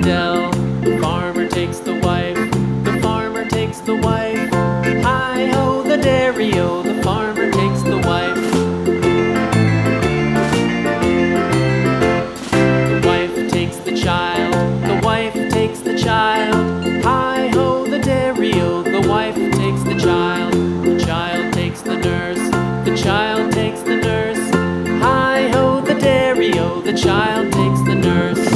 dell. The farmer takes the wife, the farmer takes the wife. Hi-ho, the dairy-o, the farmer takes the wife. The wife takes the child, the wife takes the child. Hi-ho, the dairy-o, the wife takes the child. The child takes the nurse, the child takes the nurse. Hi-ho, the dairy-o, the child takes the nurse.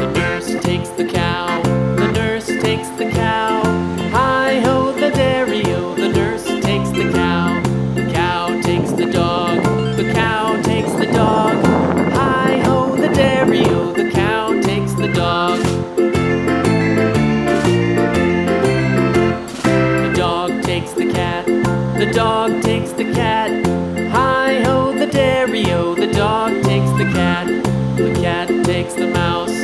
The nurse takes the cow, the nurse takes the cow. Hi-ho, the dairy-o, the nurse takes the cow. The cow takes the dog, the cow takes the dog. Hi-ho, the dairy-o, the cow takes the dog. The dog takes the cat, the dog takes the cat. Hi-ho, the dairy-o, the dog takes the cat. The cat takes the mouse,